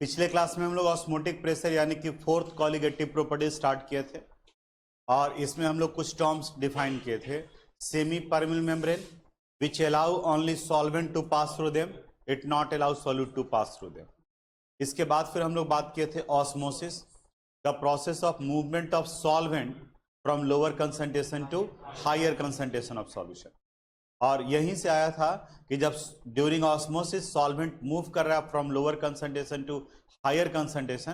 पिछले क्लास में हम लोग ऑस्मोटिक प्रेशर यानी कि फोर्थ कॉलिगेटिव प्रॉपर्टी स्टार्ट किए थे और इसमें हम लोग कुछ टर्म्स डिफाइन किए थे। Semi permeable membrane which allow only solvent to pass through them, it not allow solute to pass through them. इसके बाद फिर हम लोग बात किए थे osmosis, the process of movement of solvent from lower concentration to higher concentration of solution. और यहीं से आया था कि जब ड्यूरिंग ऑस्मोसिस सॉल्वेंट मूव कर रहा है from lower concentration to higher concentration,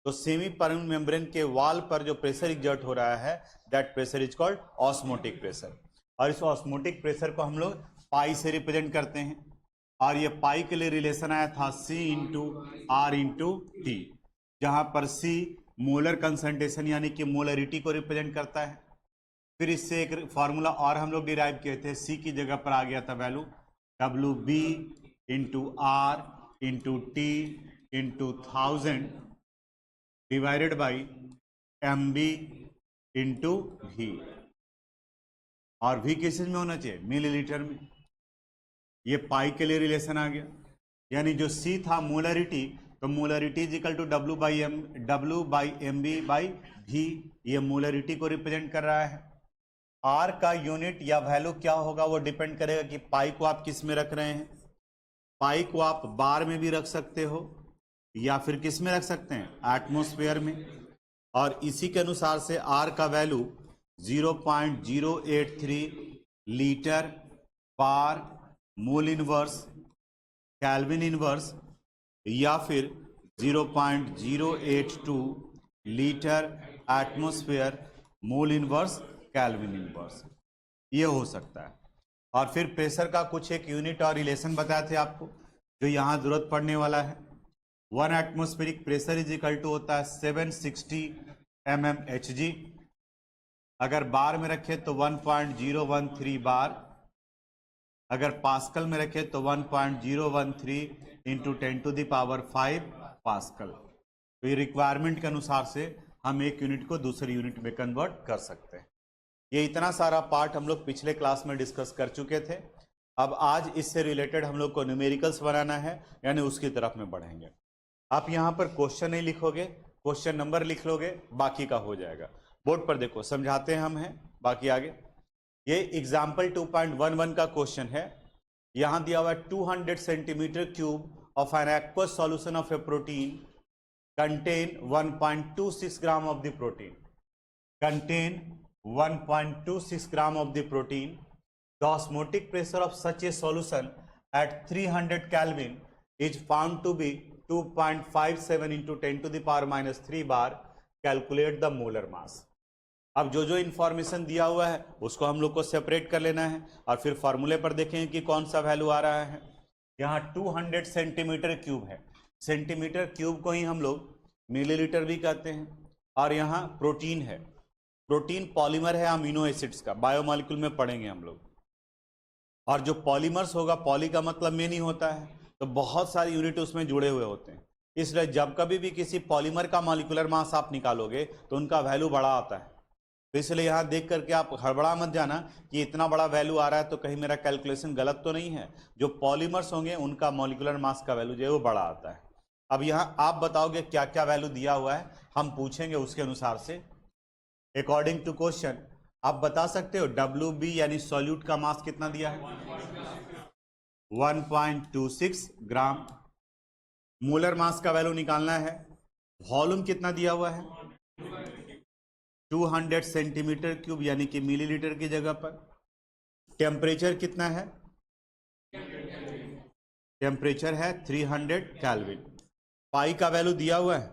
तो सेमी परमेबल मेम्ब्रेन के वॉल पर जो प्रेशर एग्जर्ट हो रहा है that pressure is called osmotic pressure. और इस ऑस्मोटिक प्रेशर को हम लोग पाई से रिप्रेजेंट करते हैं और ये पाई के लिए रिलेशन आया था C into R into T, जहां पर C मोलर कंसंट्रेशन यानी कि मोलरिटी को रिप्रेजेंट करता है। फिर इससे एक फॉर्मूला और हम लोग डिराइव किए थे, C की जगह पर आ गया था value WB into R into T into 1000 divided by MB into V। और V किस चीज में होना चाहिए? मिलीलीटर में। ये पाई के लिए रिलेशन आ गया, यानी जो C था मोलरिटी, तो molarity is equal to W by MB by V। ये मोलरिटी को रिप्रेजेंट कर रहा है। R का यूनिट या वैल्यू क्या होगा वो डिपेंड करेगा कि पाई को आप किस में रख रहे हैं। पाई को आप बार में भी रख सकते हो या फिर किस में रख सकते हैं? एटमॉस्फेयर में। और इसी के अनुसार से R का वैल्यू 0.083 लीटर पर मोल इनवर्स केल्विन इनवर्स या फिर 0.082 लीटर एटमॉस्फेयर मोल इनवर्स केल्विन इनवर्स, ये हो सकता है। और फिर प्रेशर का कुछ एक यूनिट और रिलेशन बताए थे आपको जो यहाँ जरूरत पड़ने वाला है। 1 atmospheric pressure is equal to होता है 760 mmHg। अगर बार में रखे तो 1.013 बार, अगर पास्कल में रखे तो 1.013 इंटू 10⁵ पास्कल। तो ये रिक्वायरमेंट के अनुसार से हम एक यूनिट को दूसरे यूनिट में कन्वर्ट कर सकते हैं। ये इतना सारा पार्ट हम लोग पिछले क्लास में डिस्कस कर चुके थे। अब आज इससे रिलेटेड हम लोग को न्यूमेरिकल्स बनाना है, यानी उसकी तरफ में बढ़ेंगे। आप यहाँ पर क्वेश्चन नहीं लिखोगे, क्वेश्चन नंबर लिख लोगे, बाकी का हो जाएगा। बोर्ड पर देखो, समझाते हैं हम हैं, बाकी आगे। ये एग्जाम्पल 2.11 का क्वेश्चन है। यहाँ दिया हुआ है 200 centimetre cube of an aqueous solution of A protein contain 1.26 gram of the protein, contain 1.26 gram of the protein. The osmotic pressure of such a solution at 300 Kelvin is found to be 2.57 into 10⁻³ bar. Calculate the molar mass. अब जो जो information दिया हुआ है उसको हम लोग को सेपरेट कर लेना है और फिर फॉर्मूले पर देखेंगे कि कौन सा वैल्यू आ रहा है। यहाँ 200 सेंटीमीटर क्यूब है, सेंटीमीटर क्यूब को ही हम लोग मिलीलीटर भी कहते हैं। और यहाँ प्रोटीन है, प्रोटीन पॉलीमर है अमीनो एसिड्स का, बायोमॉलिक्यूल में पढ़ेंगे हम लोग। और जो पॉलीमर्स होगा, पॉली का मतलब में नहीं होता है, तो बहुत सारे यूनिट उसमें जुड़े हुए होते हैं। इसलिए जब कभी भी किसी पॉलीमर का मॉलिक्यूलर मास आप निकालोगे तो उनका वैल्यू बड़ा आता है। तो इसलिए यहाँ देख करके आप हड़बड़ा मत जाना कि इतना बड़ा वैल्यू आ रहा है तो कहीं मेरा कैलकुलेशन गलत तो नहीं है। जो पॉलीमर्स होंगे उनका मॉलिक्यूलर मास का वैल्यू जो है वो बड़ा आता है। अब यहाँ आप बताओगे क्या क्या वैल्यू दिया हुआ है, हम पूछेंगे उसके अनुसार से। अकॉर्डिंग टू क्वेश्चन आप बता सकते हो WB यानी सॉल्यूट का मास कितना दिया है? 1.26 ग्राम। मोलर मास का वैल्यू निकालना है। वॉल्यूम कितना दिया हुआ है? 200 सेंटीमीटर क्यूब यानी कि मिलीलीटर की जगह पर। टेम्परेचर कितना है? टेम्परेचर है 300 केल्विन। पाई का वैल्यू दिया हुआ है।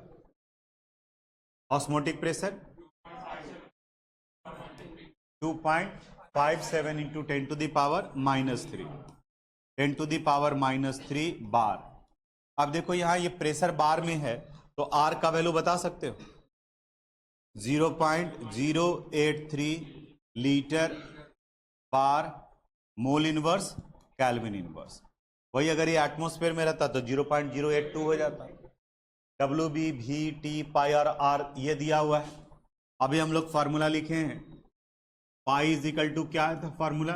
ऑस्मोटिक प्रेशर 2.57 इंटू 10⁻³ 10⁻³ बार। अब देखो यहाँ ये प्रेशर बार में है तो R का वैल्यू बता सकते हो? 0.083 litre bar mole inverse kelvin inverse. वही अगर ये एटमॉस्फेयर में रहता तो 0.082 हो जाता। WB V T पाई और R ये दिया हुआ है। अभी हम लोग फार्मूला लिखे हैं। पाई इज इक्वल टू क्या था formula?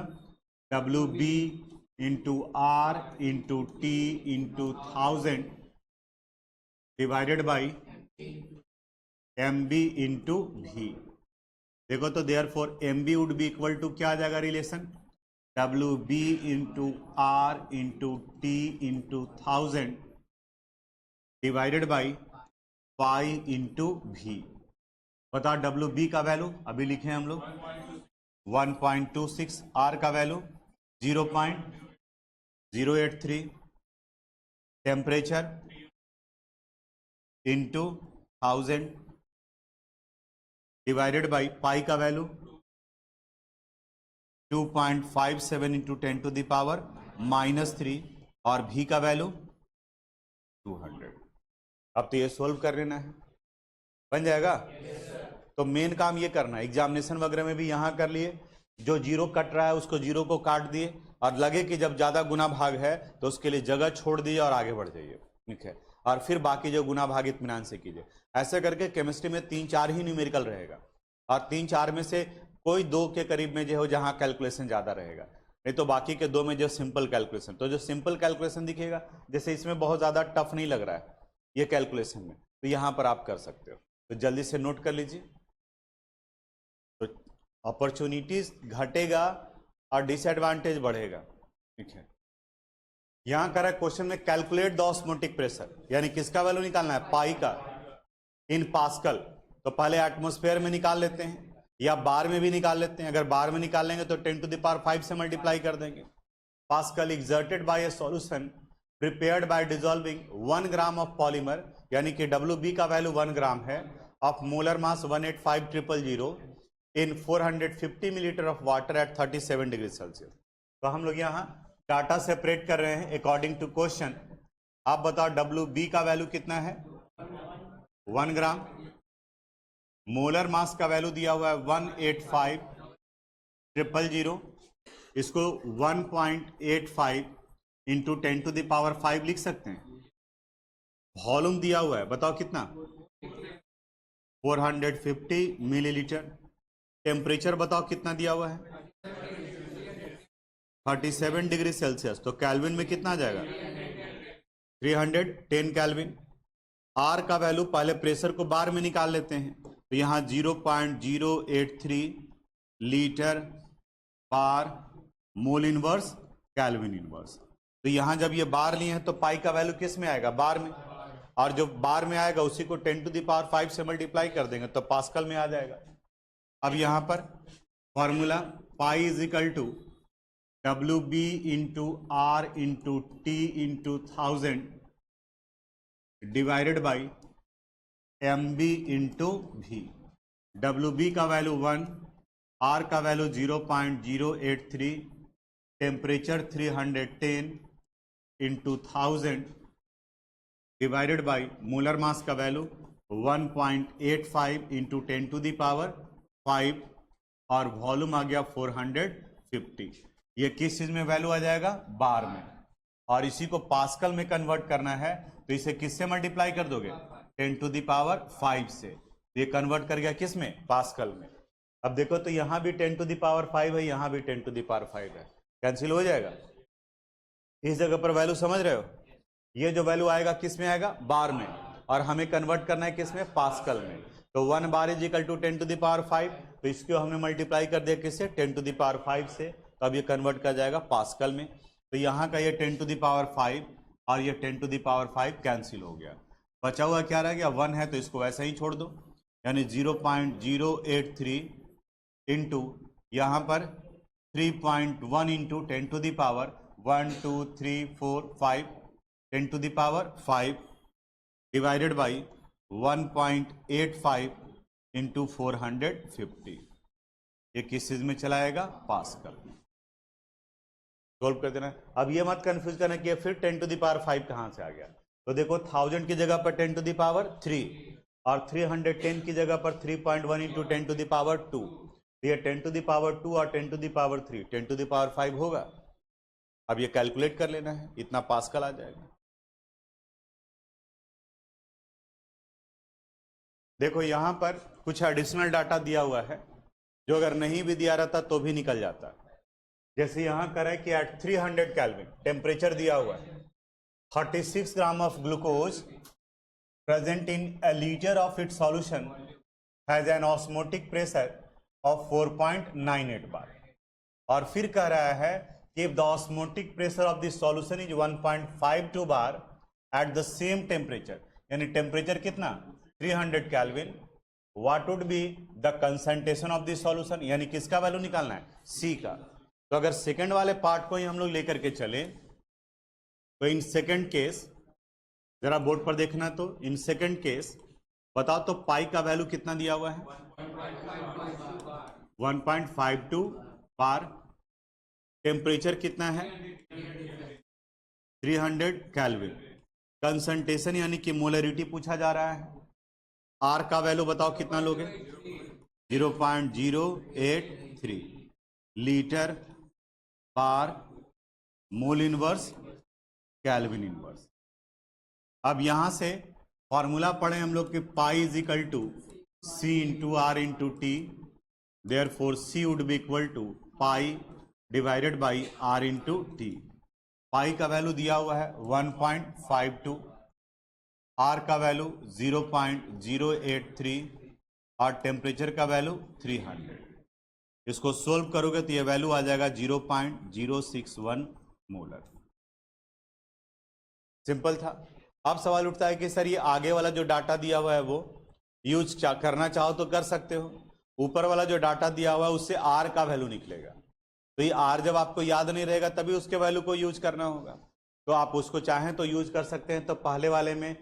WB into R into T into 1000 divided by mb into v। देखो तो therefore mb would be equal to क्या आ जाएगा relation, WB into R into T into 1000 divided by pi into V। बताओ WB का value अभी लिखे हम लोग 1.26, R का value 0.083, temperature into 1000 divided by pi का value 2.57 into 10 to the power -3 और भी का वैल्यू 200। अब तो ये सोल्व कर लेना है, बन जाएगा। तो मेन काम ये करना है, एग्जामिनेशन वगैरह में भी यहाँ कर लिए, जो जीरो कट रहा है उसको जीरो को काट दिए और लगे कि जब ज्यादा गुना भाग है तो उसके लिए जगह छोड़ दीजिए और आगे बढ़ जाइए, ठीक है। और फिर बाकी जो गुना भाग इत्मीनान से कीजिए। ऐसे करके केमिस्ट्री में 3-4 ही न्यूमेरिकल रहेगा और 3-4 में से कोई 2 के करीब में जो हो जहां कैलकुलेशन ज्यादा रहेगा, नहीं तो बाकी के 2 में जो सिंपल कैलकुलेशन। तो जो सिंपल कैलकुलेशन दिखेगा, जैसे इसमें बहुत ज्यादा टफ नहीं लग रहा है ये कैलकुलेशन में, तो यहां पर आप कर सकते हो। तो जल्दी से नोट कर लीजिए। तो अपॉर्चुनिटीज घटेगा और डिसएडवांटेज बढ़ेगा, ठीक है। यहां करा क्वेश्चन में कैलकुलेट द ऑस्मोटिक प्रेशर, यानी किसका वैल्यू निकालना है, पाई का, इन पास्कल। तो पहले एटमॉस्फेयर में निकाल लेते हैं या बार में भी निकाल लेते हैं। अगर बार में निकाल लेंगे तो 10 टू द पावर 5 से मल्टीप्लाई कर देंगे। Pascal exerted by A solution prepared by dissolving 1 gram of polymer, यानी कि WB का वैल्यू 1 ग्राम है, of molar mass 185,000 in 450 millilitre of water at 37 degree Celsius. तो हम लोग यहाँ डाटा सेपरेट कर रहे हैं अकॉर्डिंग टू क्वेश्चन। आप बताओ WB का वैल्यू कितना है, 1 ग्राम। मोलर मास का वैल्यू दिया हुआ है 185,000, इसको 1.85 इंटू 10 टू द पावर 5 लिख सकते हैं। वॉल्यूम दिया हुआ है, बताओ कितना, 450 मिलीलीटर। टेम्परेचर बताओ कितना दिया हुआ है, 37 डिग्री सेल्सियस। तो कैल्विन में कितना आ जाएगा, 310 कैल्विन। आर का वैल्यू पहले प्रेशर को बार में निकाल लेते हैं, तो यहाँ 0.083 litre bar mole inverse kelvin inverse. तो यहाँ जब ये बार लिए हैं तो पाई का वैल्यू किस में आएगा, बार में, और जो बार में आएगा उसी को 10 टू द पावर 5 से मल्टीप्लाई कर देंगे तो पास्कल में आ जाएगा। अब यहाँ पर formula pi is equal to WB into R into T into 1000 divided by MB into V। WB का वैल्यू 1, R का value 0.083, temperature 310 into 1000 divided by molar mass का value 1.85 into 10 to the power 5 और volume आ गया 450। ये किस चीज में value आ जाएगा, बार में, और इसी को पास्कल में कन्वर्ट करना है तो इसे किससे मल्टीप्लाई कर दोगे, 10 टू द पावर 5 से। ये कन्वर्ट कर गया किस में, पास्कल में। अब देखो तो यहां भी 10 टू द पावर 5 है, यहां भी 10 टू द पावर 5 है, कैंसिल हो जाएगा। इस जगह पर वैल्यू समझ रहे हो, ये जो वैल्यू आएगा किस में आएगा, बार में, और हमें कन्वर्ट करना है किस में, पास्कल में। तो 1 bar is equal to 10 to the power 5, तो इसको हमने मल्टीप्लाई कर दिया किससे, 10 टू द पावर 5 से। तो अब ये कन्वर्ट कर जाएगा पास्कल में। तो यहाँ का ये 10 टू द पावर 5 और ये 10 टू द पावर 5 कैंसिल हो गया। बचा हुआ क्या रह गया, 1 है, तो इसको वैसे ही छोड़ दो, यानी 0.083 इंटू यहाँ पर 3.1 into 10 to the power 1 2 3 4 5 10 to the power 5 divided by 1.85 into 450। ये किस चीज में चलाएगा, पास्कल। सोल्व कर देना। अब ये मत कंफ्यूज करना कि फिर 10 टू द पावर 5 कहां से आ गया। तो देखो 1000 की जगह पर 10 टू द पावर 3 और 310 की जगह पर 3.1 इंटू 10 टू द पावर 2। ये 10 टू द पावर 2 और 10 to the power 3 10 to the power 5 होगा। अब ये कैलकुलेट कर लेना है, इतना पास्कल आ जाएगा। देखो यहां पर कुछ एडिशनल डाटा दिया हुआ है जो अगर नहीं भी दिया रहता तो भी निकल जाता। जैसे यहां कर है कि एट 300 केल्विन टेम्परेचर दिया हुआ है, 36 gram of glucose present in a liter of its solution has an osmotic pressure of 4.98 bar। और फिर कह रहा है कि if the osmotic pressure of this solution is 1.52 bar at the same temperature, यानी टेम्परेचर कितना 300 kelvin, what would be the concentration of this solution, यानी किसका वैल्यू निकालना है, सी का। तो अगर सेकंड वाले पार्ट को ही हम लोग लेकर के चले तो इन सेकंड केस जरा बोर्ड पर देखना, तो इन सेकंड केस बताओ तो पाई का वैल्यू कितना दिया हुआ है 1.52 बार, टेम्परेचर कितना है 300 केल्विन, कंसंट्रेशन यानी कि मोलरिटी पूछा जा रहा है, आर का वैल्यू बताओ कितना लोगे 0.083 litre bar mole inverse kelvin inverse. अब यहां से फॉर्मूला पढ़े हम लोग कि pi is equal to C into R into T, therefore C would be equal to pi divided by R into T. Pi का वैल्यू दिया हुआ है 1.52, आर का वैल्यू 0.083 और टेम्परेचर का वैल्यू 300। इसको सोल्व करोगे तो ये वैल्यू आ जाएगा 0.061 मोलर। सिंपल था। अब सवाल उठता है कि सर ये आगे वाला जो डाटा दिया हुआ है वो यूज करना चाहो तो कर सकते हो, ऊपर वाला जो डाटा दिया हुआ है उससे आर का वैल्यू निकलेगा, तो ये आर जब आपको याद नहीं रहेगा तभी उसके वैल्यू को यूज करना होगा, तो आप उसको चाहें तो यूज कर सकते हैं। तो पहले वाले में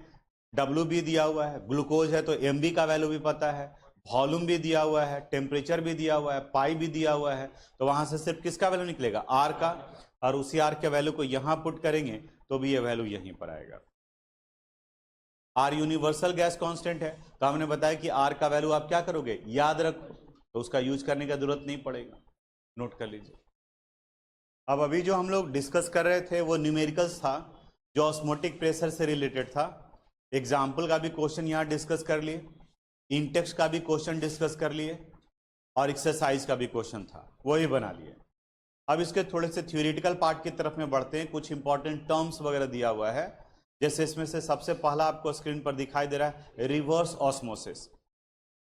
डब्ल्यू भी दिया हुआ है, ग्लूकोज है तो एम बी का वैल्यू भी पता है, वॉल्यूम भी दिया हुआ है, टेम्परेचर भी दिया हुआ है, पाई भी दिया हुआ है, तो वहां से सिर्फ किसका वैल्यू निकलेगा आर का, और उसी आर के वैल्यू को यहां पुट करेंगे तो भी ये वैल्यू यहीं पर आएगा। आर यूनिवर्सल गैस कांस्टेंट है, तो हमने बताया कि आर का वैल्यू आप क्या करोगे याद रखो, तो उसका यूज करने का जरूरत नहीं पड़ेगा, नोट कर लीजिए। अब अभी जो हम लोग डिस्कस कर रहे थे वो न्यूमेरिकल्स था जो ऑस्मोटिक प्रेशर से रिलेटेड था। एग्जाम्पल का भी क्वेश्चन यहाँ डिस्कस कर लिए, इंटेक्स्ट का भी क्वेश्चन डिस्कस कर लिए और एक्सरसाइज का भी क्वेश्चन था वही बना लिए। अब इसके थोड़े से थ्योरेटिकल पार्ट की तरफ में बढ़ते हैं, कुछ इंपॉर्टेंट टर्म्स वगैरह दिया हुआ है, जैसे इसमें से सबसे पहला आपको स्क्रीन पर दिखाई दे रहा है रिवर्स ऑस्मोसिस।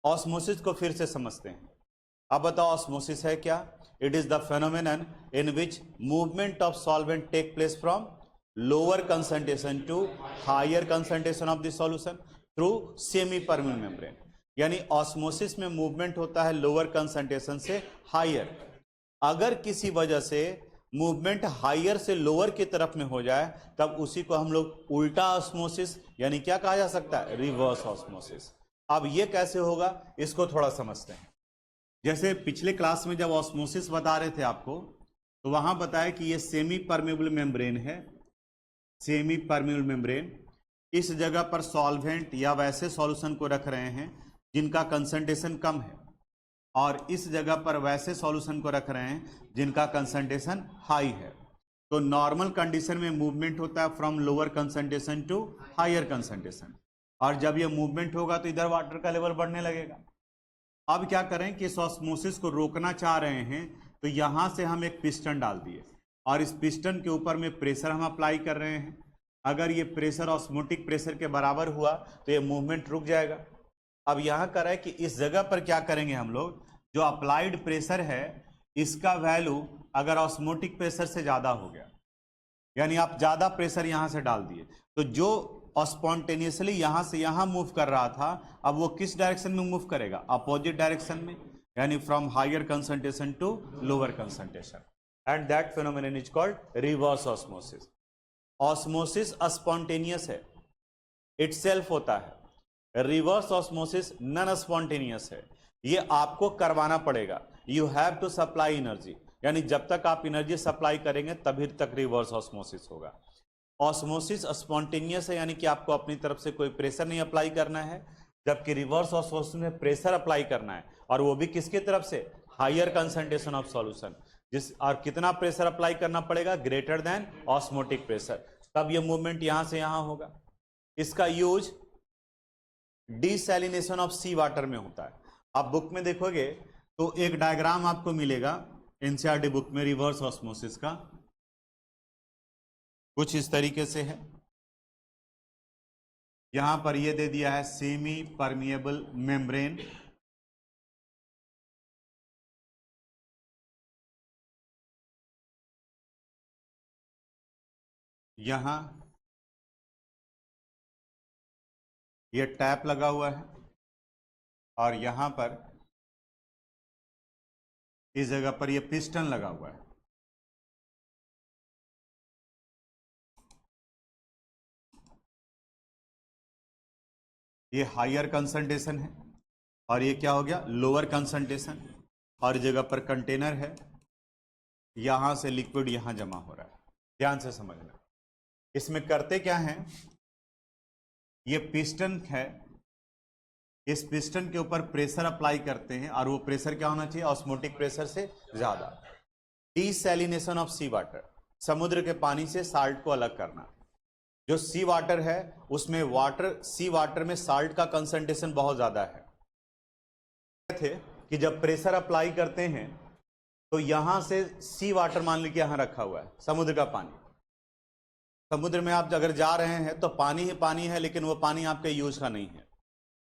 ऑस्मोसिस को फिर से समझते हैं। अब बताओ ऑस्मोसिस है क्या? It is the phenomenon in which movement of solvent take place from lower concentration to higher concentration of the solution through semi permeable membrane. यानी ऑस्मोसिस में मूवमेंट होता है लोअर कंसंट्रेशन से हायर। अगर किसी वजह से मूवमेंट हायर से लोअर की तरफ में हो जाए तब उसी को हम लोग उल्टा ऑस्मोसिस यानी क्या कहा जा सकता है, रिवर्स ऑस्मोसिस। अब ये कैसे होगा इसको थोड़ा समझते हैं। जैसे पिछले क्लास में जब ऑस्मोसिस बता रहे थे आपको तो वहां बताया कि ये सेमी परमेबल मेम्ब्रेन है, सेमी परमेबल मेम्ब्रेन। इस जगह पर सॉल्वेंट या वैसे सॉल्यूशन को रख रहे हैं जिनका कंसंट्रेशन कम है, और इस जगह पर वैसे सॉल्यूशन को रख रहे हैं जिनका कंसंट्रेशन हाई है। तो नॉर्मल कंडीशन में मूवमेंट होता है from lower concentration to higher concentration, और जब ये मूवमेंट होगा तो इधर वाटर का लेवल बढ़ने लगेगा। अब क्या करें कि इस ऑस्मोसिस को रोकना चाह रहे हैं, तो यहां से हम एक पिस्टन डाल दिए और इस पिस्टन के ऊपर में प्रेशर हम अप्लाई कर रहे हैं। अगर ये प्रेशर ऑस्मोटिक प्रेशर के बराबर हुआ तो ये मूवमेंट रुक जाएगा। अब यहां कर रहा है कि इस जगह पर क्या करेंगे हम लोग, जो अप्लाइड प्रेशर है इसका वैल्यू अगर ऑस्मोटिक प्रेशर से ज्यादा हो गया, यानी आप ज्यादा प्रेशर यहां से डाल दिए, तो जो स्पॉन्टेनियसली यहां से यहां मूव कर रहा था अब वो किस डायरेक्शन में मूव करेगा, अपोजिट डायरेक्शन में, यानी from higher concentration to lower concentration, and that phenomenon is called reverse osmosis. Osmosis spontaneous है, इटसेल्फ होता है। रिवर्स ऑस्मोसिस नॉन स्पॉन्टेनियस है, ये आपको करवाना पड़ेगा। You have to supply energy, यानी जब तक आप एनर्जी सप्लाई करेंगे तभी तक रिवर्स ऑस्मोसिस होगा। ऑस्मोसिस स्पॉन्टेनियस है, यानी कि आपको अपनी तरफ से कोई प्रेशर नहीं अप्लाई करना है, जबकि रिवर्स ऑस्मोसिस में प्रेशर अप्लाई करना है, और वो भी किसकी तरफ से, हायर कंसंट्रेशन ऑफ सॉल्यूशन। जिस और कितना प्रेशर अप्लाई करना पड़ेगा, ग्रेटर देन ऑस्मोटिक प्रेशर, तब ये मूवमेंट यहां से यहां होगा। इसका use desalination of sea water में होता है। आप बुक में देखोगे तो एक डायग्राम आपको मिलेगा एनसीईआरटी बुक में रिवर्स ऑस्मोसिस का, कुछ इस तरीके से है। यहां पर ये दे दिया है सेमी परमिएबल मेम्ब्रेन, यहां ये टैप लगा हुआ है और यहां पर इस जगह पर ये पिस्टन लगा हुआ है। ये हायर कंसंट्रेशन है और ये क्या हो गया, लोअर कंसंट्रेशन। और इस जगह पर कंटेनर है, यहां से लिक्विड यहां जमा हो रहा है। ध्यान से समझना, इसमें करते क्या हैं, ये पिस्टन है, इस पिस्टन के ऊपर प्रेशर अप्लाई करते हैं और वो प्रेशर क्या होना चाहिए, ऑस्मोटिक प्रेशर से ज्यादा। डीसैलिनेशन ऑफ सी वाटर, समुद्र के पानी से साल्ट को अलग करना। जो सी वाटर है उसमें सी वाटर में साल्ट का कंसंट्रेशन बहुत ज्यादा है। थे कि जब प्रेशर अप्लाई करते हैं तो यहां से सी वाटर मान लीजिए यहां रखा हुआ है, समुद्र का पानी। समुद्र में आप अगर जा रहे हैं तो पानी ही पानी है, लेकिन वो पानी आपके यूज का नहीं है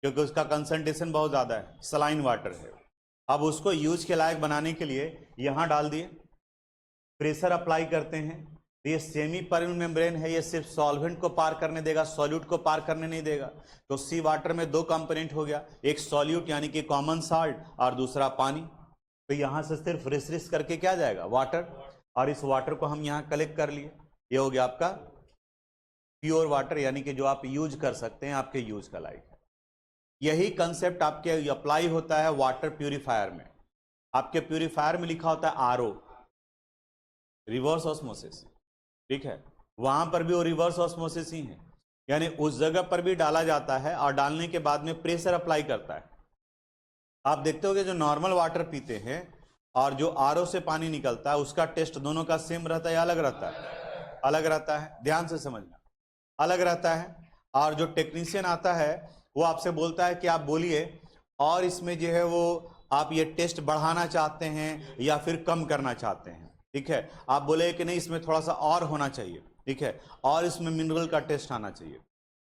क्योंकि उसका कंसंट्रेशन बहुत ज्यादा है, सलाइन वाटर है। अब उसको यूज के लायक बनाने के लिए यहां डाल दिए, प्रेशर अप्लाई करते हैं। तो ये सेमी परमेबल मेम्ब्रेन है, ये सिर्फ सॉल्वेंट को पार करने देगा, सॉल्यूट को पार करने नहीं देगा। तो सी वाटर में दो कंपोनेंट हो गया, एक सॉल्यूट यानी कि कॉमन साल्ट और दूसरा पानी। तो यहां से सिर्फ रिस करके क्या जाएगा, वाटर, और इस वाटर को हम यहां कलेक्ट कर लिए। ये हो गया आपका प्योर वाटर, यानी कि जो आप यूज कर सकते हैं, आपके यूज का लायक है। यही कंसेप्ट आपके अप्लाई होता है वाटर प्यूरिफायर में। आपके प्यूरिफायर में लिखा होता है आरओ, रिवर्स ऑस्मोसिस, ठीक है, वहां पर भी वो रिवर्स ऑस्मोसिस ही है, यानी उस जगह पर भी डाला जाता है और डालने के बाद में प्रेशर अप्लाई करता है। आप देखते होगे जो नॉर्मल वाटर पीते हैं और जो आरओ से पानी निकलता है उसका टेस्ट दोनों का सेम रहता है या अलग रहता है, अलग रहता है। ध्यान से समझना, अलग रहता है। और जो टेक्नीशियन आता है वो आपसे बोलता है कि आप बोलिए, और इसमें जो है वो आप ये टेस्ट बढ़ाना चाहते हैं या फिर कम करना चाहते हैं, ठीक है। आप बोले कि नहीं इसमें थोड़ा सा और होना चाहिए, ठीक है, और इसमें मिनरल का टेस्ट आना चाहिए।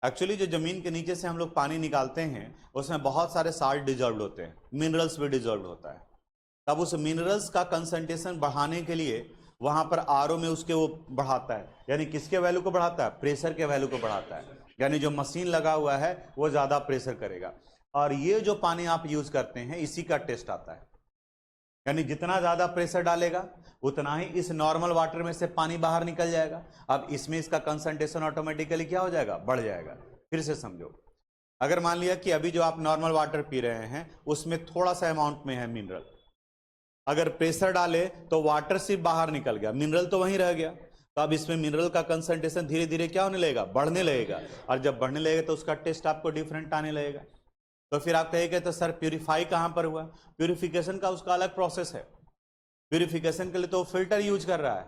एक्चुअली जो जमीन के नीचे से हम लोग पानी निकालते हैं उसमें बहुत सारे साल्ट डिजॉल्व होते हैं, मिनरल्स भी डिजॉल्व होता है। तब उस मिनरल्स का कंसंट्रेशन बढ़ाने के लिए वहां पर आरओ में उसके वो बढ़ाता है, यानी किसके वैल्यू को बढ़ाता है, प्रेशर के वैल्यू को बढ़ाता है, यानी जो मशीन लगा हुआ है वो ज्यादा प्रेशर करेगा। और ये जो पानी आप यूज करते हैं इसी का टेस्ट आता है, यानी जितना ज्यादा प्रेशर डालेगा उतना ही इस नॉर्मल वाटर में से पानी बाहर निकल जाएगा। अब इसमें इसका कंसंट्रेशन ऑटोमेटिकली क्या हो जाएगा, बढ़ जाएगा। फिर से समझो, अगर मान लिया कि अभी जो आप नॉर्मल वाटर पी रहे हैं उसमें थोड़ा सा अमाउंट में है मिनरल, अगर प्रेशर डाले तो वाटर सिर्फ बाहर निकल गया, मिनरल तो वहीं रह गया। तो अब इसमें मिनरल का कंसंट्रेशन धीरे धीरे क्या होने लगेगा, बढ़ने लगेगा, और जब बढ़ने लगेगा तो उसका टेस्ट आपको डिफरेंट आने लगेगा। तो फिर आप कहेंगे तो सर प्यूरिफाई कहां पर हुआ, प्यूरिफिकेशन का उसका अलग प्रोसेस है। प्यूरिफिकेशन के लिए तो फिल्टर यूज कर रहा है,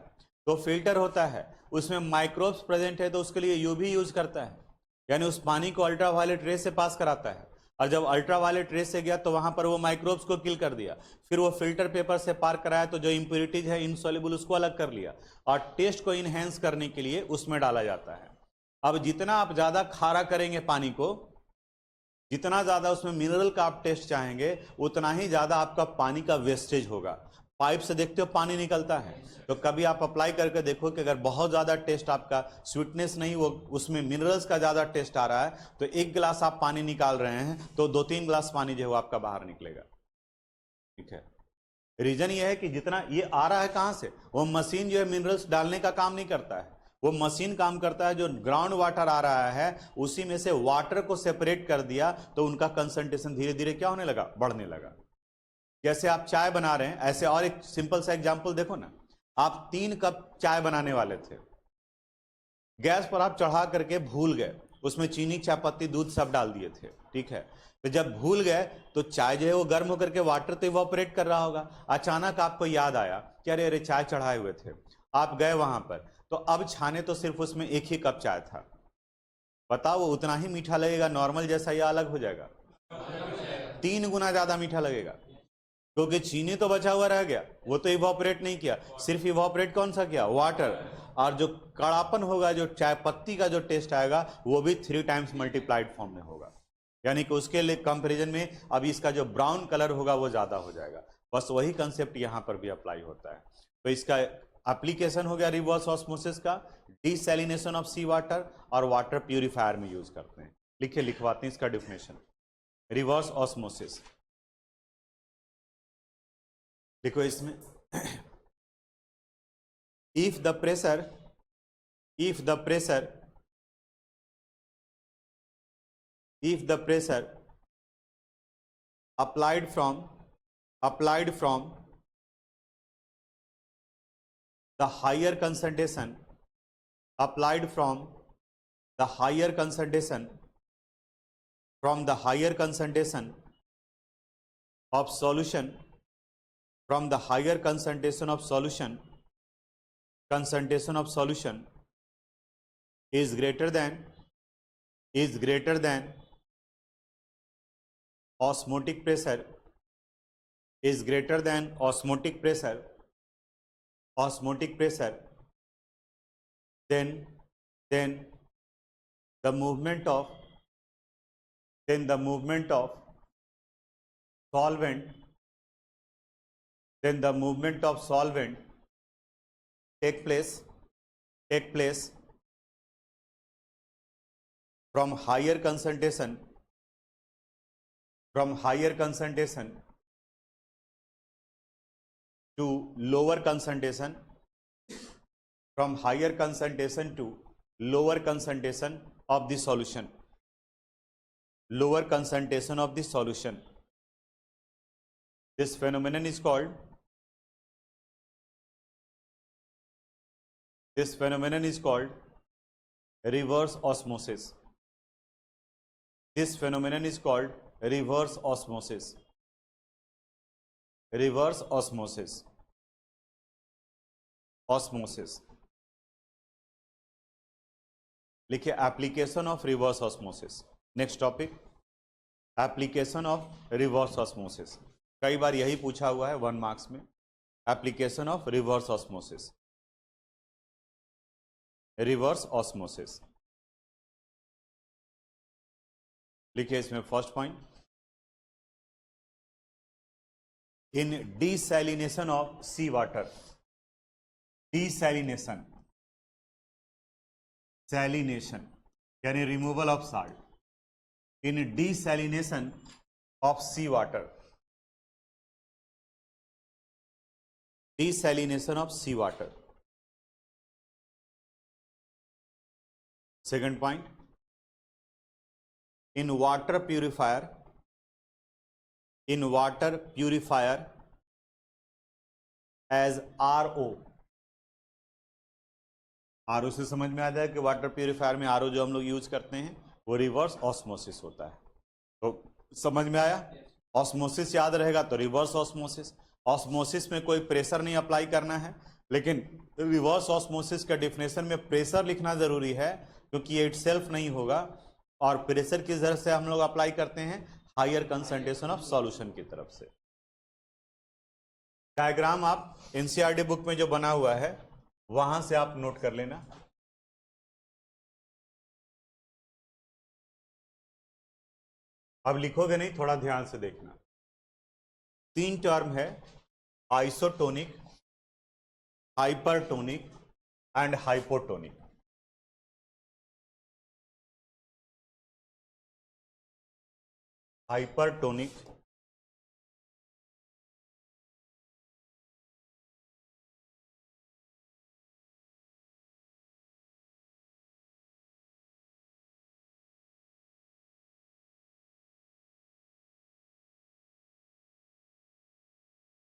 तो फिल्टर होता है उसमें माइक्रोब्स प्रेजेंट है तो उसके लिए यूवी यूज करता है, यानी उस पानी को अल्ट्रावायलेट रे से पास कराता है, और जब अल्ट्रावायलेट रे से गया तो वहां पर वो माइक्रोब्स को किल कर दिया। फिर वो फिल्टर पेपर से पार कराया तो जो इंप्योरिटीज है इनसॉल्युबल उसको अलग कर लिया, और टेस्ट को इनहेंस करने के लिए उसमें डाला जाता है। अब जितना आप ज्यादा खारा करेंगे पानी को, जितना ज्यादा उसमें मिनरल का आप टेस्ट चाहेंगे, उतना ही ज्यादा आपका पानी का वेस्टेज होगा। पाइप से देखते हो पानी निकलता है, तो कभी आप अप्लाई करके देखो कि अगर बहुत ज्यादा टेस्ट आपका स्वीटनेस नहीं, वो उसमें मिनरल्स का ज्यादा टेस्ट आ रहा है, तो एक गिलास आप पानी निकाल रहे हैं तो 2-3 गिलास पानी जो है वो आपका बाहर निकलेगा, ठीक है। रीजन ये है कि जितना ये आ रहा है कहां से, वो मशीन जो है मिनरल्स डालने का काम नहीं करता है, वो मशीन काम करता है जो ग्राउंड वाटर आ रहा है उसी में से वाटर को सेपरेट कर दिया, तो उनका कंसंट्रेशन धीरे धीरे क्या होने लगा, बढ़ने लगा। जैसे आप चाय बना रहे हैं, ऐसे और एक सिंपल सा एग्जांपल देखो ना, आप 3 कप चाय बनाने वाले थे, गैस पर आप चढ़ा करके भूल गए, उसमें चीनी, चायपत्ती, दूध सब डाल दिए थे, ठीक है। तो जब भूल गए तो चाय जो है वो गर्म होकर के वाटर तो इवापोरेट कर रहा होगा। अचानक आपको याद आया कि अरे अरे चाय चढ़ाए हुए थे, आप गए वहां पर, तो अब छाने तो सिर्फ उसमें 1 ही कप चाय था, बताओ वो उतना ही मीठा लगेगा नॉर्मल जैसा या अलग हो जाएगा, 3 गुना ज्यादा मीठा लगेगा, क्योंकि चीनी तो बचा हुआ रह गया, वो तो इवोपरेट नहीं किया, सिर्फ इवोपरेट कौन सा किया, वाटर। और जो कड़ापन होगा, जो चाय पत्ती का जो टेस्ट आएगा, वो भी 3 टाइम्स मल्टीप्लाइड फॉर्म में होगा। यानी कि उसके लिए कंपेरिजन में अभी इसका जो ब्राउन कलर होगा वो ज्यादा हो जाएगा। बस वही कंसेप्ट यहां पर भी अप्लाई होता है। तो इसका एप्लीकेशन हो गया रिवर्स ऑस्मोसिस का, डिसैलिनेशन ऑफ सी वाटर, और वाटर प्यूरिफायर में यूज करते हैं। लिखिए, लिखवाते हैं इसका डिफिनेशन। रिवर्स ऑस्मोसिस देखो इसमें, if the pressure if the pressure if the pressure applied from the higher concentration applied from the higher concentration of solution from the higher concentration of solution is greater than osmotic pressure then the movement of solvent take place from higher concentration to lower concentration of the solution. This phenomenon is called reverse osmosis. लिखिए, application of reverse osmosis. Next topic, application of reverse osmosis. कई बार यही पूछा हुआ है 1 marks में, application of reverse osmosis. लिखिए इसमें first point, in desalination of sea water, salination यानी removal of salt, in desalination of sea water, second point, in water purifier as RO से समझ में आ जाए कि वाटर प्यूरिफायर में RO जो हम लोग यूज करते हैं वो रिवर्स ऑस्मोसिस होता है। तो समझ में आया, ऑस्मोसिस याद रहेगा तो रिवर्स ऑस्मोसिस। ऑस्मोसिस में कोई प्रेशर नहीं अप्लाई करना है, लेकिन रिवर्स ऑस्मोसिस का डिफिनेशन में प्रेशर लिखना जरूरी है, क्योंकि ये इटसेल्फ नहीं होगा। और प्रेशर किस तरह से हम लोग अप्लाई करते हैं, हायर कंसंट्रेशन ऑफ सॉल्यूशन की तरफ से। डायग्राम आप एनसीईआरटी बुक में जो बना हुआ है वहां से आप नोट कर लेना। अब लिखोगे नहीं, थोड़ा ध्यान से देखना। 3 टर्म है, isotonic, hypertonic and hypotonic. Hypertonic,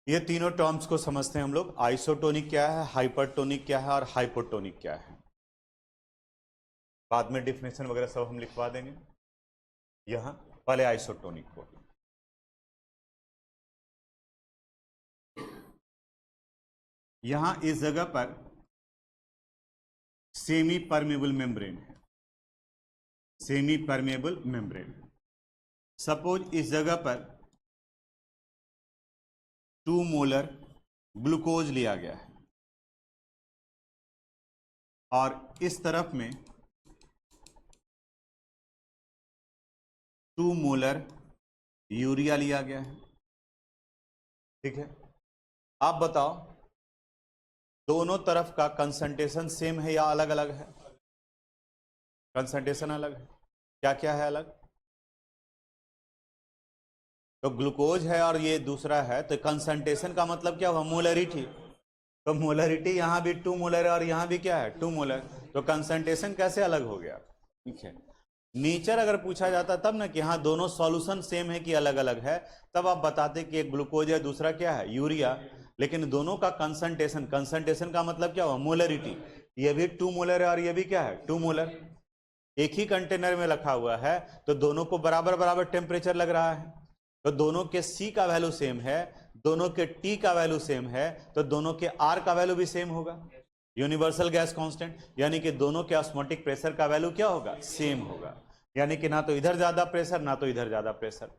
ये तीनों टर्म्स को समझते हैं हम लोग। आइसोटोनिक क्या है, हाइपरटोनिक क्या है और हाइपोटोनिक क्या है। बाद में डिफिनेशन वगैरह सब हम लिखवा देंगे। यहां पहले आइसोटोनिक को, यहां इस जगह पर सेमी परमेबल मेम्ब्रेन है, सेमी परमेबल मेम्ब्रेन। सपोज इस जगह पर 2 मोलर ग्लूकोज लिया गया है और इस तरफ में 2 मोलर यूरिया लिया गया है। ठीक है, आप बताओ दोनों तरफ का कंसंट्रेशन सेम है या अलग अलग है? कंसंट्रेशन अलग है। क्या क्या है अलग? तो ग्लूकोज है और ये दूसरा है, तो कंसंट्रेशन का मतलब क्या हुआ? मोलरिटी। तो मोलरिटी यहाँ भी 2 मोलर है और यहाँ भी क्या है? 2 मोलर। तो कंसंट्रेशन कैसे अलग हो गया? ठीक है, नेचर अगर पूछा जाता तब ना कि हाँ दोनों सॉल्यूशन सेम है कि अलग अलग है, तब आप बताते कि एक ग्लूकोज है दूसरा क्या है? यूरिया। लेकिन दोनों का कंसंट्रेशन, कंसंट्रेशन का मतलब क्या हुआ? मोलरिटी। ये भी 2 मोलर है और ये भी क्या है? 2 मोलर। एक ही कंटेनर में रखा हुआ है तो दोनों को बराबर बराबर टेम्परेचर लग रहा है, तो दोनों के C का वैल्यू सेम है, दोनों के T का वैल्यू सेम है, तो दोनों के R का वैल्यू भी सेम होगा, यूनिवर्सल गैस कांस्टेंट। यानी कि दोनों के ऑस्मोटिक प्रेशर का वैल्यू क्या होगा? सेम होगा। यानी कि ना तो इधर ज्यादा प्रेशर ना तो इधर ज्यादा प्रेशर।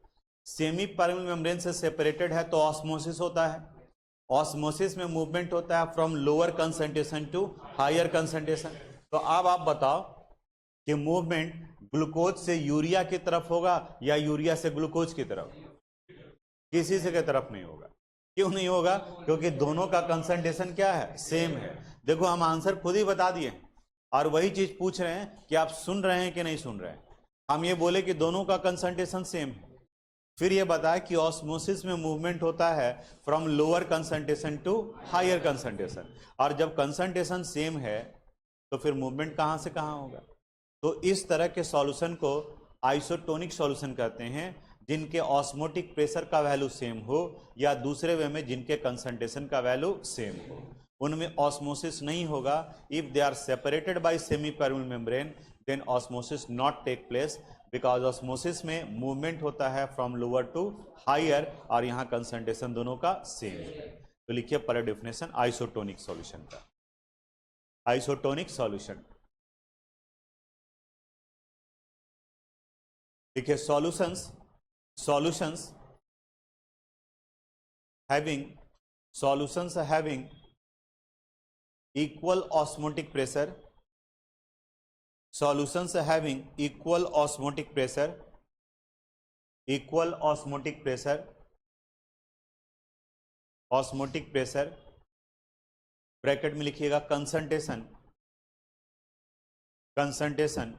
सेमी परमेबल मेम्ब्रेन से सेपरेटेड है तो ऑस्मोसिस होता है। ऑस्मोसिस में मूवमेंट होता है from lower concentration to higher concentration. तो अब आप बताओ कि मूवमेंट ग्लूकोज से यूरिया की तरफ होगा या यूरिया से ग्लूकोज की तरफ? किसी से की तरफ नहीं होगा। क्यों नहीं होगा? क्योंकि दोनों का कंसंट्रेशन क्या है? सेम है। देखो हम आंसर खुद ही बता दिए और वही चीज पूछ रहे हैं कि आप सुन रहे हैं कि नहीं सुन रहे हैं। हम ये बोले कि दोनों का कंसंट्रेशन सेम है, फिर ये बताया कि ऑस्मोसिस में मूवमेंट होता है from lower concentration to higher concentration, और जब कंसंट्रेशन सेम है तो फिर मूवमेंट कहां से कहां होगा? तो इस तरह के सॉल्यूशन को आइसोटोनिक सॉल्यूशन कहते हैं, जिनके ऑस्मोटिक प्रेशर का वैल्यू सेम हो या दूसरे वे में जिनके कंसंट्रेशन का वैल्यू सेम हो, उनमें ऑस्मोसिस नहीं होगा। If they are separated by semi permeable membrane then osmosis not take place, because osmosis में मूवमेंट होता है फ्रॉम लोअर टू हायर और यहाँ कंसंट्रेशन दोनों का सेम है। तो लिखिए पर डेफिनेशन आइसोटोनिक सॉल्यूशन का। आइसोटोनिक सॉल्यूशन देखिए, solutions having equal osmotic pressure, solutions having equal osmotic pressure bracket में लिखिएगा concentration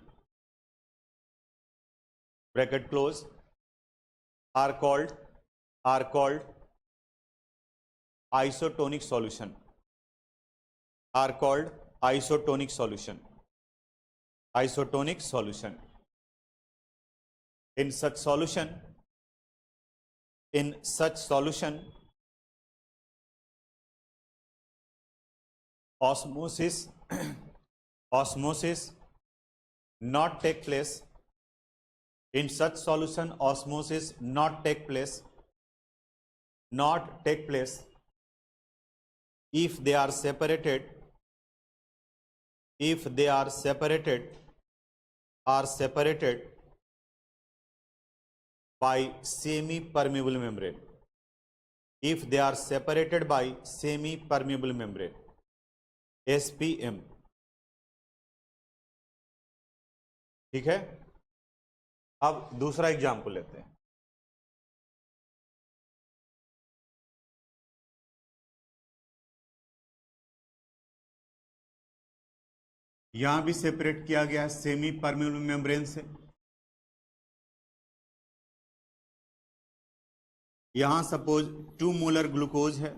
bracket close, are called isotonic solution, are called isotonic solution. In such solution osmosis not take place. In such solution osmosis not take place if they are separated by semi permeable membrane. If they are separated by semi permeable membrane, SPM. ठीक है, अब दूसरा example लेते हैं। यहां भी separate किया गया है सेमी परमेबल मेम्ब्रेन से। यहां सपोज 2 मोलर ग्लूकोज है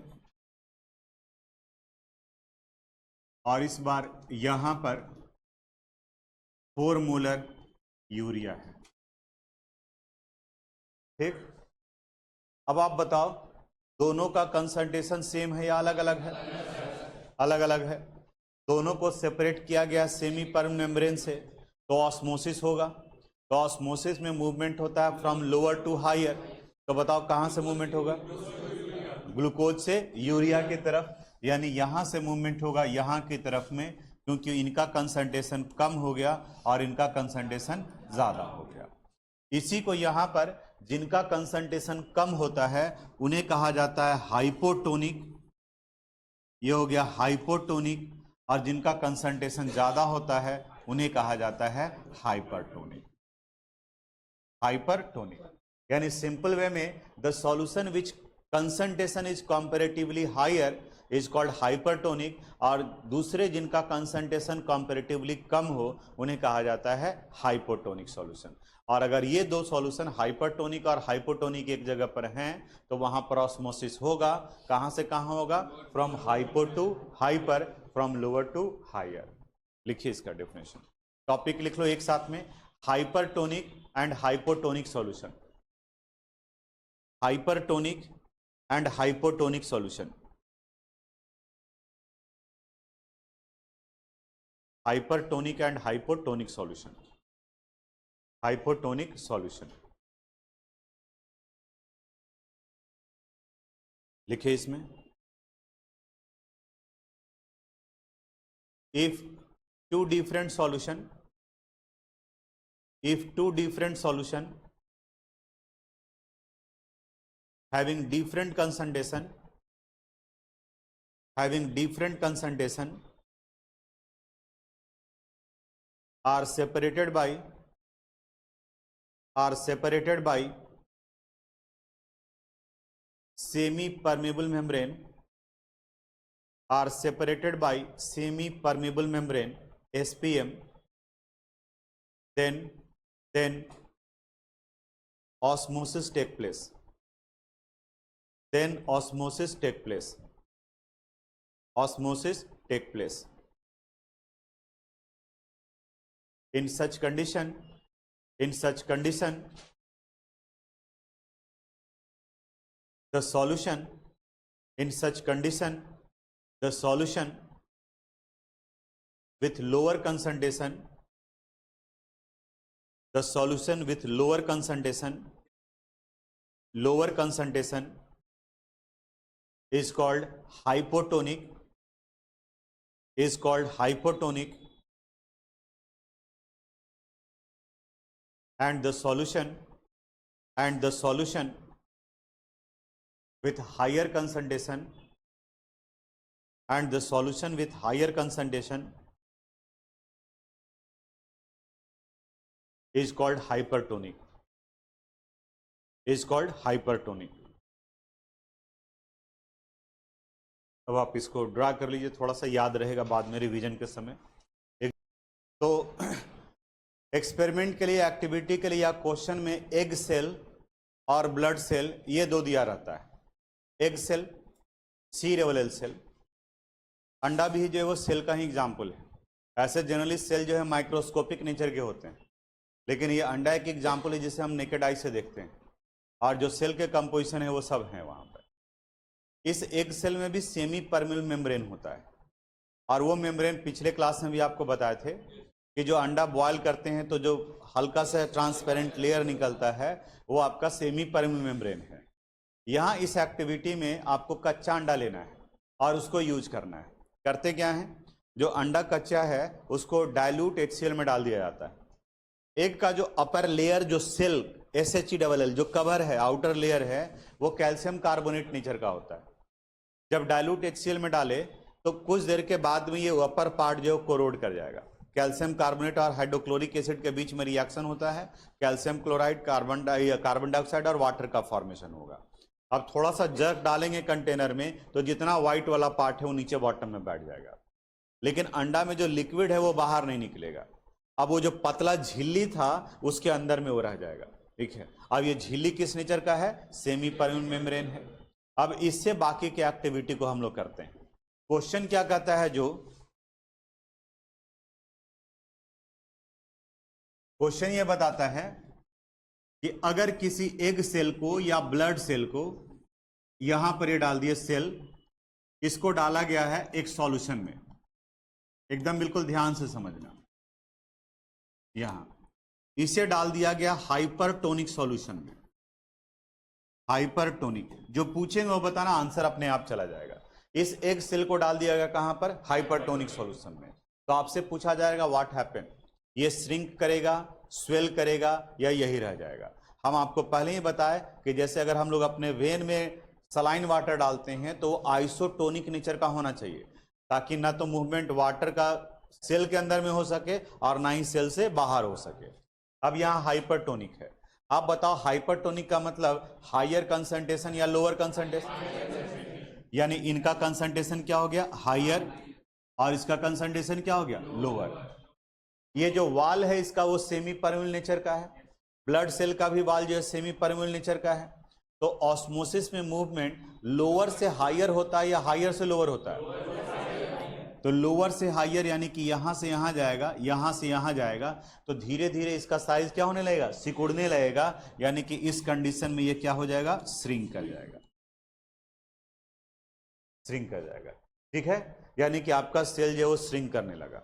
और इस बार यहां पर 4 मोलर यूरिया है। ठीक, अब आप बताओ दोनों का कंसंट्रेशन सेम है या अलग अलग है? अलग अलग है। दोनों को सेपरेट किया गया सेमी परमेबल मेम्ब्रेन से, तो ऑस्मोसिस होगा। तो ऑस्मोसिस में मूवमेंट होता है फ्रॉम लोअर टू हायर। तो बताओ कहां से मूवमेंट होगा? ग्लूकोज से यूरिया की तरफ, यानी यहां से मूवमेंट होगा यहां की तरफ में, क्योंकि इनका कंसंट्रेशन कम हो गया और इनका कंसंट्रेशन ज्यादा हो गया। इसी को यहां पर जिनका कंसंट्रेशन कम होता है उन्हें कहा जाता है हाइपोटोनिक, ये हो गया हाइपोटोनिक, और जिनका कंसंट्रेशन ज्यादा होता है उन्हें कहा जाता है हाइपरटोनिक। हाइपरटोनिक यानी सिंपल वे में the solution which concentration is comparatively higher is called hypertonic, और दूसरे जिनका कंसंट्रेशन कंपैरेटिवली कम हो उन्हें कहा जाता है हाइपोटोनिक सॉल्यूशन। और अगर ये दो सॉल्यूशन हाइपरटोनिक और हाइपोटोनिक एक जगह पर हैं तो वहां पर ऑस्मोसिस होगा। कहां से कहां होगा? From hypo to hyper, from lower to higher. लिखिए इसका डेफिनेशन, टॉपिक लिख लो एक साथ में, hypertonic and hypotonic solution. Hypertonic and hypotonic solution. Hypertonic and hypotonic solution. Hypotonic solution लिखिए इसमें, if two different solution having different concentration are separated by semi permeable membrane, SPM, then osmosis take place. Osmosis take place. In such condition, the solution with lower concentration is called hypotonic, and the solution with higher concentration is called hypertonic. अब आप इसको draw कर लीजिए, थोड़ा सा याद रहेगा बाद में रिवीजन के समय। तो एक्सपेरिमेंट के लिए, एक्टिविटी के लिए या क्वेश्चन में एग सेल और ब्लड सेल ये दो दिया रहता है। एग सेल, C-L सेल, अंडा भी जो है वो सेल का ही एग्जाम्पल है। ऐसे जनरली सेल जो है माइक्रोस्कोपिक नेचर के होते हैं, लेकिन ये अंडा एक एग्जाम्पल है जिसे हम नेकेड आई से देखते हैं, और जो सेल के कंपोजिशन है वो सब है वहां पर। इस एग सेल में भी सेमी परमेबल मेम्ब्रेन होता है, और वो मेम्ब्रेन पिछले क्लास में भी आपको बताए थे कि जो अंडा बॉयल करते हैं तो जो हल्का सा ट्रांसपेरेंट लेयर निकलता है वो आपका सेमी परमेबल मेम्ब्रेन है। यहाँ इस एक्टिविटी में आपको कच्चा अंडा लेना है और उसको यूज करना है। करते क्या है, जो अंडा कच्चा है उसको डाइल्यूट HCl में डाल दिया जाता है। एग का जो अपर लेयर, जो सेल SHELL जो कवर है, आउटर लेयर है, वो कैल्शियम कार्बोनेट नेचर का होता है। जब डाइल्यूट HCl में डाले तो कुछ देर के बाद में ये अपर पार्ट जो कोरोड कर जाएगा। कैल्शियम कार्बोनेट और हाइड्रोक्लोरिक एसिड के बीच में रिएक्शन होता है, कैल्शियम क्लोराइड, कार्बन डाइऑक्साइड और वाटर का फॉर्मेशन होगा। अब थोड़ा सा जर्क डालेंगे कंटेनर में तो जितना व्हाइट वाला पार्ट है वो नीचे बॉटम में बैठ जाएगा, लेकिन अंडा में जो लिक्विड है वो बाहर नहीं निकलेगा। अब वो जो पतला झिल्ली था उसके अंदर में वो रह जाएगा। ठीक है, अब ये झिल्ली किस नेचर का है? सेमी परमेबल मेम्ब्रेन है। अब इससे बाकी की एक्टिविटी को हम लोग करते हैं। क्वेश्चन क्या कहता है, जो क्वेश्चन ये बताता है कि अगर किसी एग सेल को या ब्लड सेल को, यहां पर ये डाल दिए सेल, इसको डाला गया है एक सॉल्यूशन में, एकदम बिल्कुल ध्यान से समझना, यहां इसे डाल दिया गया हाइपरटोनिक सॉल्यूशन में। हाइपरटोनिक जो पूछेंगे वो बताना, आंसर अपने आप चला जाएगा। इस एग सेल को डाल दिया गया कहां पर? हाइपरटोनिक सॉल्यूशन में। तो आपसे पूछा जाएगा व्हाट हैपन, ये श्रिंक करेगा, स्वेल करेगा, या यही रह जाएगा? हम आपको पहले ही बताए कि जैसे अगर हम लोग अपने वेन में सलाइन वाटर डालते हैं तो आइसोटोनिक नेचर का होना चाहिए, ताकि ना तो मूवमेंट वाटर का सेल के अंदर में हो सके और ना ही सेल से बाहर हो सके। अब यहाँ हाइपरटोनिक है, आप बताओ हाइपरटोनिक का मतलब हायर कंसंट्रेशन या लोअर कंसंट्रेशन, यानी इनका कंसंट्रेशन क्या हो गया हायर और इसका कंसंट्रेशन क्या हो गया लोअर। ये जो वाल है इसका वो सेमी परमेबल नेचर का है, ब्लड सेल का भी वाल जो है सेमी परमेबल नेचर का है। तो ऑस्मोसिस में मूवमेंट लोअर से हायर होता है या हायर से लोअर होता है? तो लोअर से हायर यानी कि यहां से यहां जाएगा, यहां से यहां जाएगा, तो धीरे धीरे इसका साइज क्या होने लगेगा, सिकुड़ने लगेगा, यानी कि इस कंडीशन में ये क्या हो जाएगा, श्रिंक कर जाएगा, श्रिंक कर जाएगा। ठीक है, यानी कि आपका सेल जो है वो श्रिंक करने लगा।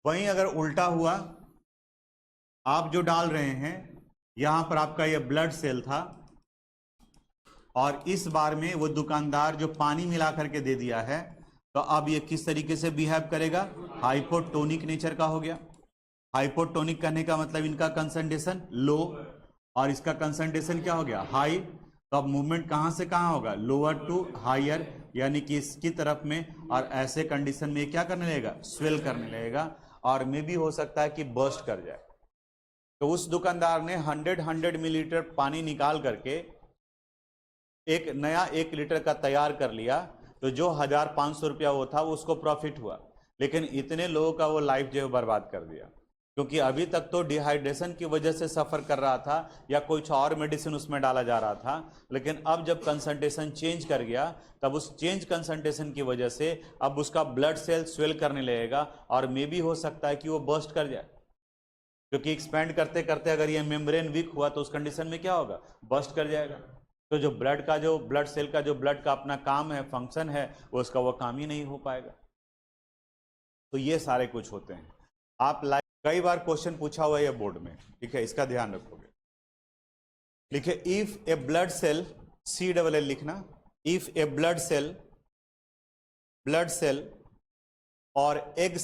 वहीं अगर उल्टा हुआ, आप जो डाल रहे हैं यहां पर आपका ये ब्लड सेल था और इस बार में वो दुकानदार जो पानी मिला करके दे दिया है, तो अब ये किस तरीके से बिहेव करेगा, हाइपोटोनिक नेचर का हो गया। हाइपोटोनिक करने का मतलब इनका कंसंट्रेशन लो और इसका कंसंट्रेशन क्या हो गया हाई, तो अब मूवमेंट कहां से कहां होगा, लोअर टू हायर, यानी कि इसकी तरफ में, और ऐसे कंडीशन में क्या करने लगेगा, स्वेल करने लगेगा और मे भी हो सकता है कि बर्स्ट कर जाए। तो उस दुकानदार ने 100 मिलीलीटर पानी निकाल करके एक नया 1 लीटर का तैयार कर लिया, तो जो 1500 रुपया वो था वो उसको प्रॉफिट हुआ, लेकिन इतने लोगों का वो लाइफ जो है बर्बाद कर दिया, क्योंकि अभी तक तो डिहाइड्रेशन की वजह से सफर कर रहा था या कुछ और मेडिसिन उसमें डाला जा रहा था, लेकिन अब जब कंसंट्रेशन चेंज कर गया तब उस चेंज कंसंट्रेशन की वजह से अब उसका ब्लड सेल स्वेल करने लगेगा और मे भी हो सकता है कि वो बर्स्ट कर जाए, क्योंकि एक्सपैंड करते करते अगर ये मेम्ब्रेन वीक हुआ तो उस कंडीशन में क्या होगा, बर्स्ट कर जाएगा। तो जो ब्लड सेल का जो ब्लड का अपना काम है, फंक्शन है, वो उसका वो काम ही नहीं हो पाएगा। तो ये सारे कुछ होते हैं। आप कई बार क्वेश्चन पूछा हुआ है बोर्ड में, ठीक है, इसका ध्यान रखोगे। लिखे if a blood cell, CLL लिखना, इफ ए ब्लड सेल और एग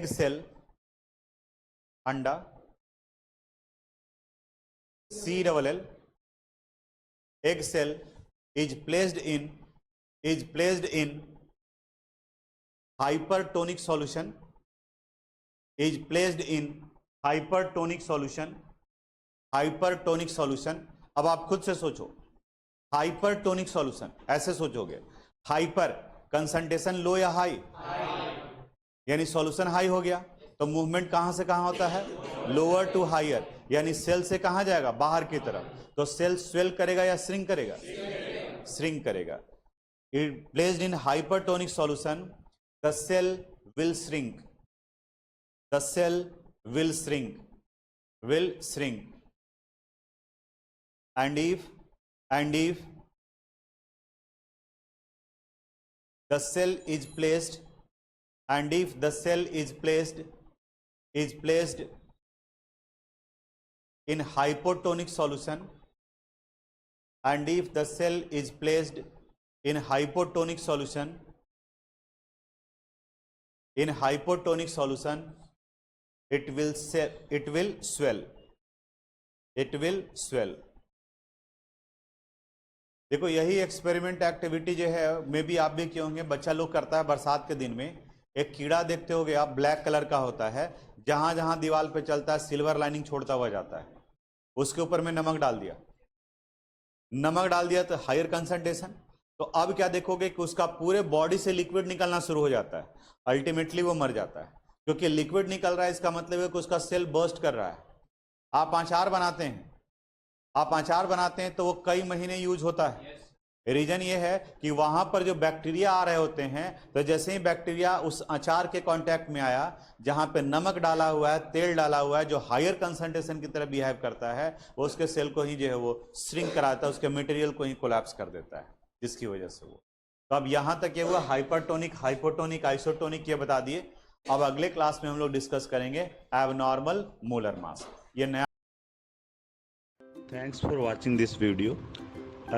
सेल अंडा, CLL egg cell is placed in hypertonic solution, hypertonic solution। अब आप खुद से सोचो, हाइपरटोनिक सॉल्यूशन ऐसे सोचोगे, हाइपर कंसंट्रेशन लो या हाई, यानी सॉल्यूशन हाई हो गया, तो मूवमेंट कहां से कहां होता है, लोअर टू हायर, यानी सेल से कहां जाएगा, बाहर की तरफ, तो सेल स्वेल करेगा या श्रिंक करेगा, श्रिंक करेगा। It placed in hypertonic solution, the cell will shrink, the cell will shrink and if the cell is placed, and if the cell is placed in hypotonic solution, and if the cell is placed in hypotonic solution, it will swell। देखो यही experiment activity जो है मे भी आप भी किए होंगे, बच्चा लोग करता है बरसात के दिन में। एक कीड़ा देखते होगे आप, ब्लैक कलर का होता है, जहां जहां दीवार पे चलता है सिल्वर लाइनिंग छोड़ता हुआ जाता है, उसके ऊपर में नमक डाल दिया तो हायर कंसंट्रेशन, तो अब क्या देखोगे कि उसका पूरे बॉडी से लिक्विड निकलना शुरू हो जाता है, अल्टीमेटली वो मर जाता है, क्योंकि लिक्विड निकल रहा है, इसका मतलब है कि उसका सेल बर्स्ट कर रहा है। आप अचार बनाते हैं तो वो कई महीने यूज होता है। रीजन ये है कि वहां पर जो बैक्टीरिया आ रहे होते हैं, तो जैसे ही बैक्टीरिया उस अचार के कांटेक्ट में आया, जहां पे नमक डाला हुआ है, तेल डाला हुआ है, जो हायर कंसंट्रेशन की तरह बिहेव करता है, वो उसके सेल को ही जो है वो श्रिंक कराता है, उसके मटेरियल को ही कोलैप्स कर देता है, जिसकी वजह से वो। तो अब यहां तक ये हुआ हाइपरटोनिक, हाइपोटोनिक, आइसोटोनिक, ये बता दिए। अब अगले क्लास में हम लोग डिस्कस करेंगे एबनॉर्मल मोलर मास, ये नया। Thanks for watching this video.